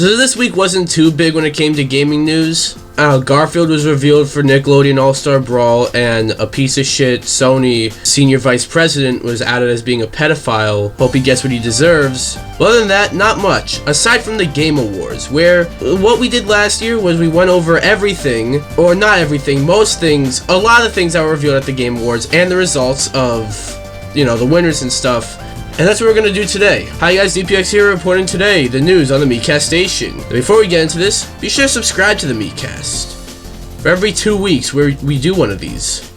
So this week wasn't too big when it came to gaming news. Garfield was revealed for Nickelodeon All-Star Brawl, and a piece of shit Sony senior vice president was outed as being a pedophile. Hope he gets what he deserves. But other than that, not much. Aside from the Game Awards, where what we did last year was we went over everything, or not everything, most things, a lot of things that were revealed at the Game Awards, and the results of, the winners and stuff. And that's what we're going to do today. Hi guys, DPX here reporting today the news on the Miikcast station. And before we get into this, be sure to subscribe to the Miikcast. For every 2 weeks we do one of these.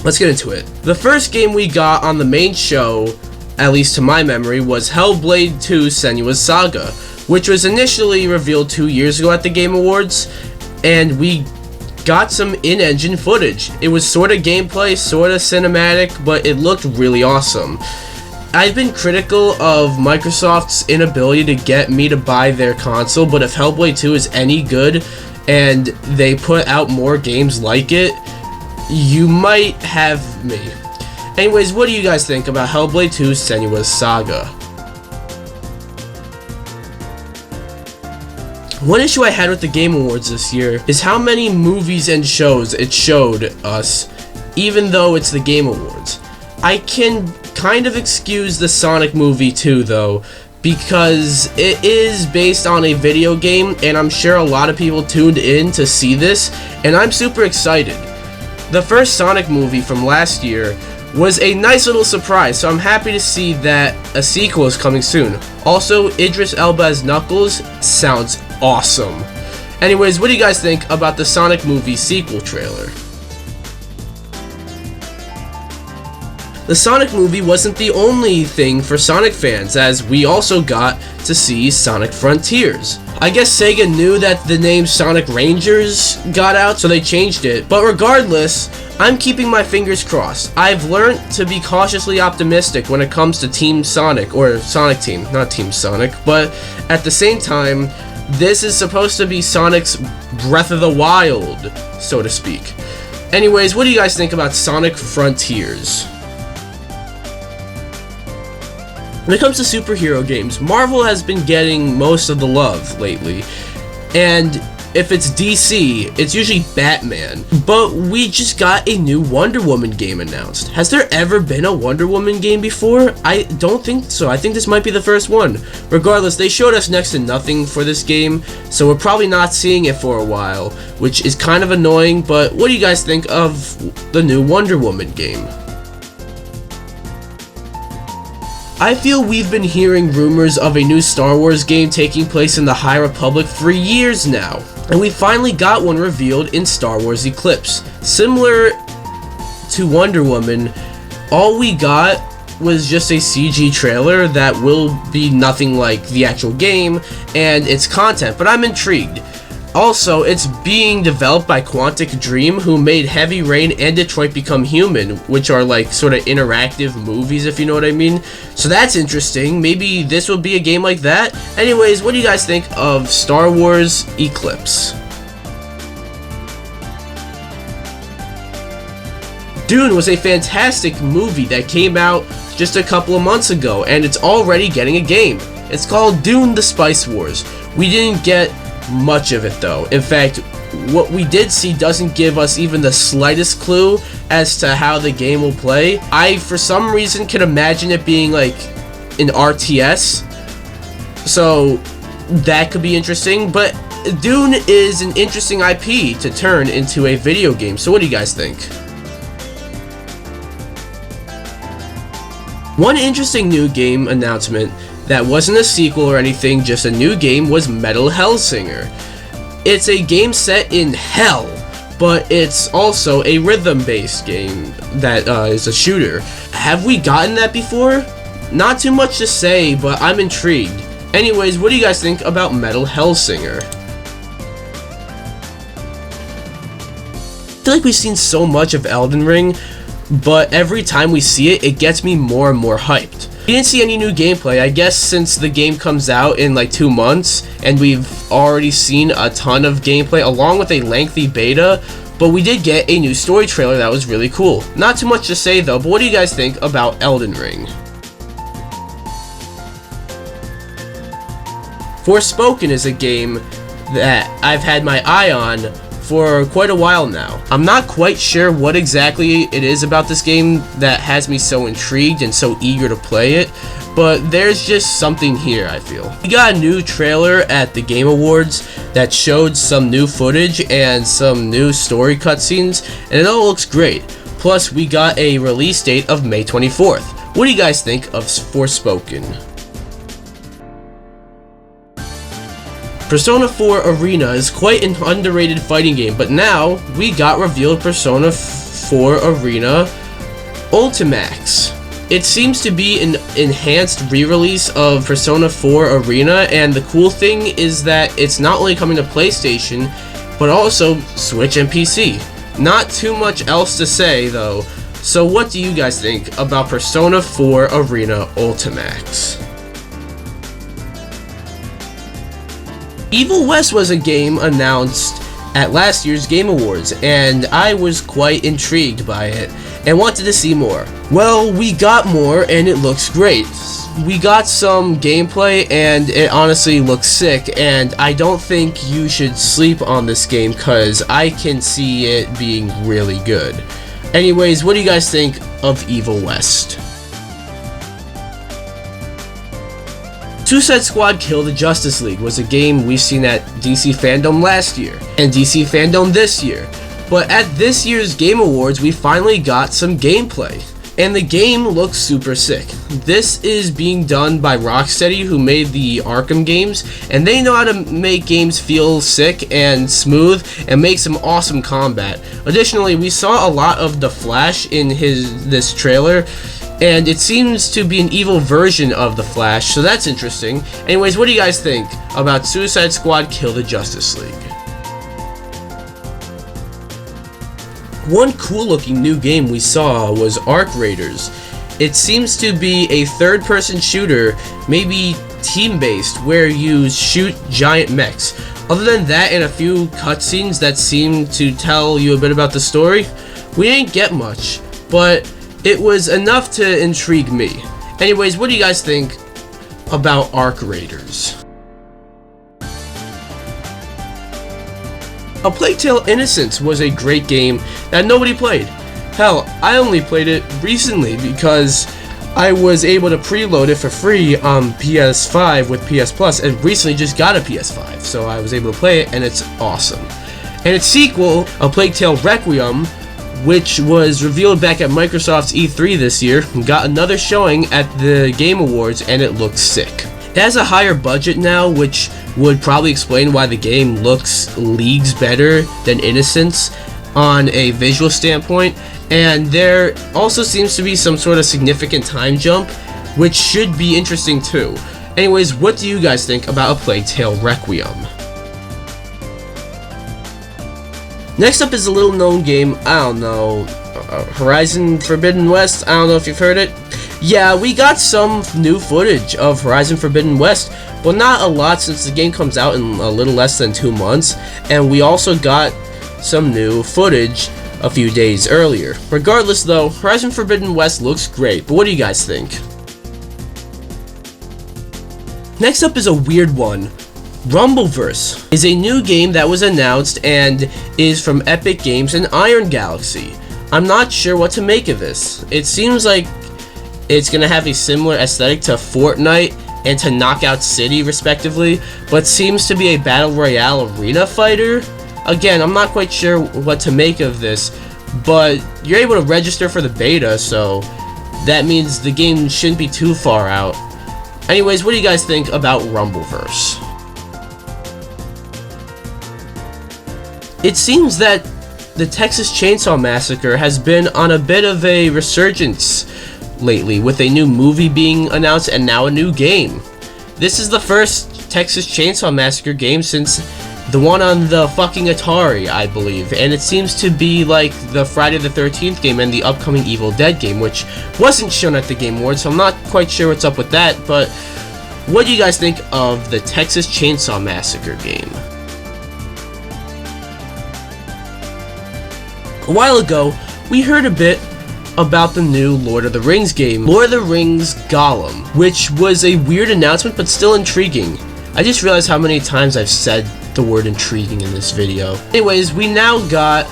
Let's get into it. The first game we got on the main show, at least to my memory, was Hellblade 2 Senua's Saga, which was initially revealed 2 years ago at the Game Awards, and we got some in-engine footage. It was sort of gameplay, sort of cinematic, but it looked really awesome. I've been critical of Microsoft's inability to get me to buy their console, but if Hellblade 2 is any good and they put out more games like it, you might have me. Anyways, what do you guys think about Hellblade 2 Senua's Saga? One issue I had with the Game Awards this year is how many movies and shows it showed us, even though it's the Game Awards. I can kind of excuse the Sonic movie too, though, because it is based on a video game, and I'm sure a lot of people tuned in to see this, and I'm super excited. The first Sonic movie from last year was a nice little surprise, so I'm happy to see that a sequel is coming soon. Also, Idris Elba as Knuckles sounds awesome. Anyways, what do you guys think about the Sonic movie sequel trailer? The Sonic movie wasn't the only thing for Sonic fans, as we also got to see Sonic Frontiers. I guess Sega knew that the name Sonic Rangers got out, so they changed it. But regardless, I'm keeping my fingers crossed. I've learned to be cautiously optimistic when it comes to Team Sonic, or Sonic Team, not Team Sonic. But at the same time, this is supposed to be Sonic's Breath of the Wild, so to speak. Anyways, what do you guys think about Sonic Frontiers? When it comes to superhero games, Marvel has been getting most of the love lately, and if it's DC, it's usually Batman. But we just got a new Wonder Woman game announced. Has there ever been a Wonder Woman game before? I don't think so. I think this might be the first one. Regardless, they showed us next to nothing for this game, so we're probably not seeing it for a while, which is kind of annoying. But what do you guys think of the new Wonder Woman game? I feel we've been hearing rumors of a new Star Wars game taking place in the High Republic for years now, and we finally got one revealed in Star Wars Eclipse. Similar to Wonder Woman, all we got was just a CG trailer that will be nothing like the actual game and its content, but I'm intrigued. Also, it's being developed by Quantic Dream, who made Heavy Rain and Detroit Become Human, which are like sort of interactive movies, if you know what I mean. So that's interesting. Maybe this will be a game like that. Anyways, what do you guys think of Star Wars Eclipse? Dune was a fantastic movie that came out just a couple of months ago, and it's already getting a game. It's called Dune: The Spice Wars. We didn't get much of it though. In fact, what we did see doesn't give us even the slightest clue as to how the game will play. I, for some reason, can imagine it being like an RTS, so that could be interesting. But Dune is an interesting IP to turn into a video game. So what do you guys think? One interesting new game announcement that wasn't a sequel or anything, just a new game, was Metal Hellsinger. It's a game set in hell, but it's also a rhythm-based game that is a shooter. Have we gotten that before? Not too much to say, but I'm intrigued. Anyways, what do you guys think about Metal Hellsinger? I feel like we've seen so much of Elden Ring, but every time we see it, it gets me more and more hyped. We didn't see any new gameplay, I guess, since the game comes out in like 2 months, and we've already seen a ton of gameplay along with a lengthy beta, but we did get a new story trailer that was really cool. Not too much to say though, but what do you guys think about Elden Ring? Forspoken is a game that I've had my eye on for quite a while now. I'm not quite sure what exactly it is about this game that has me so intrigued and so eager to play it, but there's just something here, I feel. We got a new trailer at the Game Awards that showed some new footage and some new story cutscenes, and it all looks great. Plus, we got a release date of May 24th. What do you guys think of Forspoken? Persona 4 Arena is quite an underrated fighting game, but now we got revealed Persona 4 Arena Ultimax. It seems to be an enhanced re-release of Persona 4 Arena, and the cool thing is that it's not only coming to PlayStation, but also Switch and PC. Not too much else to say though, so what do you guys think about Persona 4 Arena Ultimax? Evil West was a game announced at last year's Game Awards, and I was quite intrigued by it and wanted to see more. Well, we got more and it looks great. We got some gameplay and it honestly looks sick, and I don't think you should sleep on this game because I can see it being really good. Anyways, what do you guys think of Evil West? Suicide Squad Kill the Justice League was a game we've seen at DC Fandom last year, and DC Fandom this year. But at this year's Game Awards, we finally got some gameplay, and the game looks super sick. This is being done by Rocksteady, who made the Arkham games, and they know how to make games feel sick and smooth and make some awesome combat. Additionally, we saw a lot of The Flash in this trailer, and it seems to be an evil version of The Flash, so that's interesting. Anyways, what do you guys think about Suicide Squad Kill the Justice League? One cool looking new game we saw was Arc Raiders. It seems to be a third-person shooter, maybe team-based, where you shoot giant mechs. Other than that and a few cutscenes that seem to tell you a bit about the story, we didn't get much, but it was enough to intrigue me. Anyways, what do you guys think about Arc Raiders? A Plague Tale Innocence was a great game that nobody played. Hell, I only played it recently because I was able to preload it for free on PS5 with PS Plus, and recently just got a PS5, so I was able to play it, and it's awesome. And its sequel, A Plague Tale Requiem, which was revealed back at Microsoft's E3 this year, got another showing at the Game Awards, and it looks sick. It has a higher budget now, which would probably explain why the game looks leagues better than Innocence on a visual standpoint, and there also seems to be some sort of significant time jump, which should be interesting too. Anyways, what do you guys think about A Plague Tale Requiem? Next up is a little known game, I don't know, Horizon Forbidden West, I don't know if you've heard it. Yeah, we got some new footage of Horizon Forbidden West, but not a lot since the game comes out in a little less than 2 months, and we also got some new footage a few days earlier. Regardless though, Horizon Forbidden West looks great, but what do you guys think? Next up is a weird one. Rumbleverse is a new game that was announced and is from Epic Games and Iron Galaxy. I'm not sure what to make of this. It seems like it's going to have a similar aesthetic to Fortnite and to Knockout City respectively, but seems to be a battle royale arena fighter. Again, I'm not quite sure what to make of this, but you're able to register for the beta, so that means the game shouldn't be too far out. Anyways, what do you guys think about Rumbleverse? It seems that the Texas Chainsaw Massacre has been on a bit of a resurgence lately, with a new movie being announced and now a new game. This is the first Texas Chainsaw Massacre game since the one on the fucking Atari, I believe, and it seems to be like the Friday the 13th game and the upcoming Evil Dead game, which wasn't shown at the Game Awards, so I'm not quite sure what's up with that. But what do you guys think of the Texas Chainsaw Massacre game? A while ago, we heard a bit about the new Lord of the Rings game, Lord of the Rings Gollum, which was a weird announcement but still intriguing. I just realized how many times I've said the word intriguing in this video. Anyways, we now got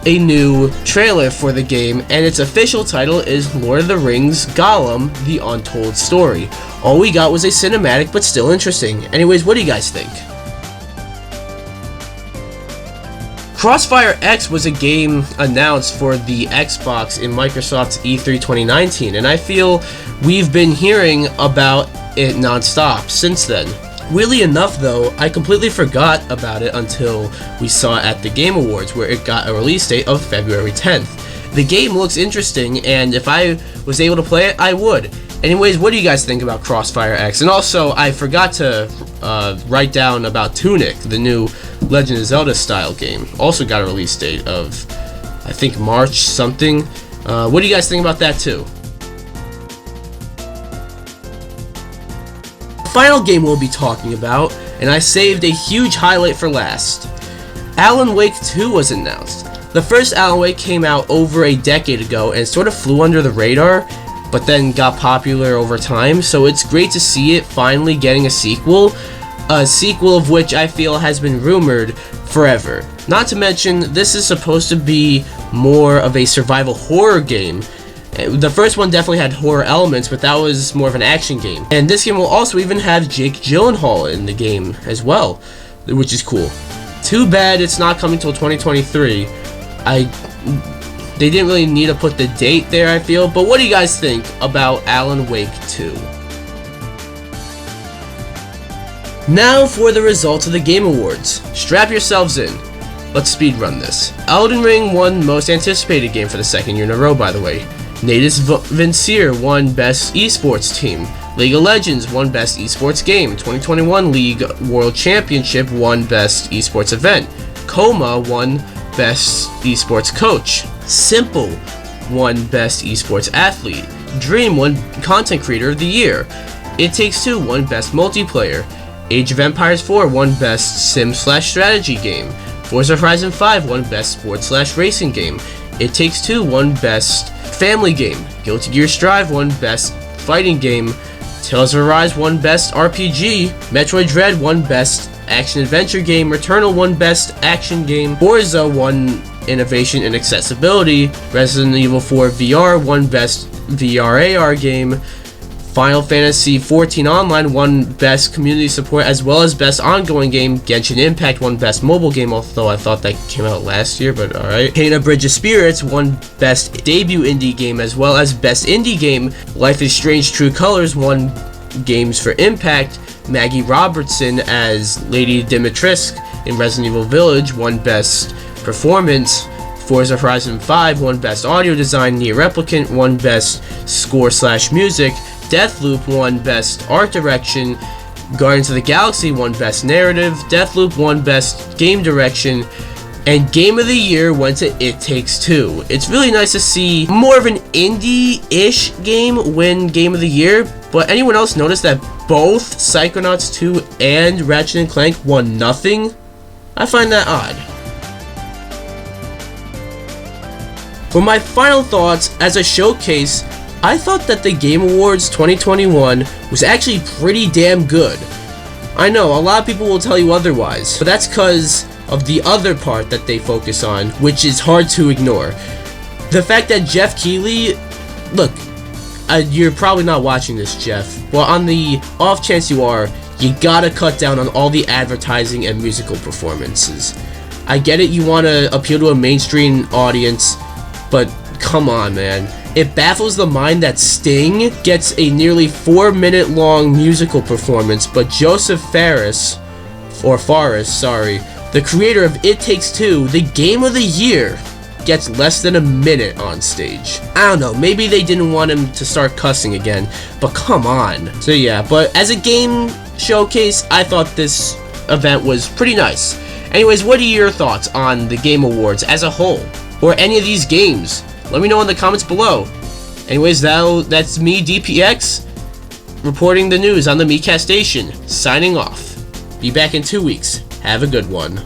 a new trailer for the game, and its official title is Lord of the Rings Gollum, The Untold Story. All we got was a cinematic, but still interesting. Anyways, what do you guys think? CrossfireX was a game announced for the Xbox in Microsoft's E3 2019, and I feel we've been hearing about it non-stop since then. Weirdly enough though, I completely forgot about it until we saw it at the Game Awards, where it got a release date of February 10th. The game looks interesting, and if I was able to play it, I would. Anyways, what do you guys think about CrossfireX? And also, I forgot to write down about Tunic, the new Legend of Zelda style game. Also got a release date of, I think, March something. What do you guys think about that too? The final game we'll be talking about, and I saved a huge highlight for last. Alan Wake 2 was announced. The first Alan Wake came out over a decade ago and sort of flew under the radar, but then got popular over time, so it's great to see it finally getting a sequel of which I feel has been rumored forever. Not to mention, this is supposed to be more of a survival horror game. The first one definitely had horror elements, but that was more of an action game. And this game will also even have Jake Gyllenhaal in the game as well, which is cool. Too bad it's not coming till 2023. They didn't really need to put the date there, I feel, but what do you guys think about Alan Wake 2? Now for the results of the Game Awards. Strap yourselves in. Let's speedrun this. Elden Ring won Most Anticipated Game for the second year in a row, by the way. Natus Vincere won Best Esports Team. League of Legends won Best Esports Game. 2021 League World Championship won Best Esports Event. Coma won Best Esports Coach. Simple won Best Esports Athlete. Dream won Content Creator of the Year. It Takes Two won Best Multiplayer. Age of Empires 4 won Best Sim/Strategy Game. Forza Horizon 5 won Best Sports/Racing Game. It Takes Two won Best Family Game. Guilty Gear Strive won Best Fighting Game. Tales of Arise won Best RPG. Metroid Dread won Best Action Adventure Game. Returnal won Best Action Game. Forza won Innovation and Accessibility. Resident Evil 4 VR won Best VR AR Game. Final Fantasy XIV Online won Best Community Support as well as Best Ongoing Game. Genshin Impact won Best Mobile Game, although I thought that came out last year, but alright. Kena Bridge of Spirits won Best Debut Indie Game as well as Best Indie Game. Life is Strange True Colors won Games for Impact. Maggie Robertson as Lady Dimitrescu in Resident Evil Village won Best Performance. Forza Horizon 5 won Best Audio Design. Nier Replicant won Best Score/Music. Deathloop won Best Art Direction. Guardians of the Galaxy won Best Narrative. Deathloop won Best Game Direction. And Game of the Year went to It Takes Two. It's really nice to see more of an indie-ish game win Game of the Year, but anyone else notice that both Psychonauts 2 and Ratchet & Clank won nothing? I find that odd. For my final thoughts, as a showcase, I thought that the Game Awards 2021 was actually pretty damn good. I know, a lot of people will tell you otherwise, but that's because of the other part that they focus on, which is hard to ignore. The fact that Jeff Keighley, look, you're probably not watching this, Jeff, but on the off chance you are, you gotta cut down on all the advertising and musical performances. I get it, you want to appeal to a mainstream audience, but come on, man. It baffles the mind that Sting gets a nearly 4-minute long musical performance, but Joseph Fares, the creator of It Takes Two, the Game of the Year, gets less than a minute on stage. I don't know, maybe they didn't want him to start cussing again, but come on. So yeah, but as a game showcase, I thought this event was pretty nice. Anyways, what are your thoughts on the Game Awards as a whole? Or any of these games? Let me know in the comments below. Anyways, that's me, DPX, reporting the news on the Miikcast station. Signing off. Be back in 2 weeks. Have a good one.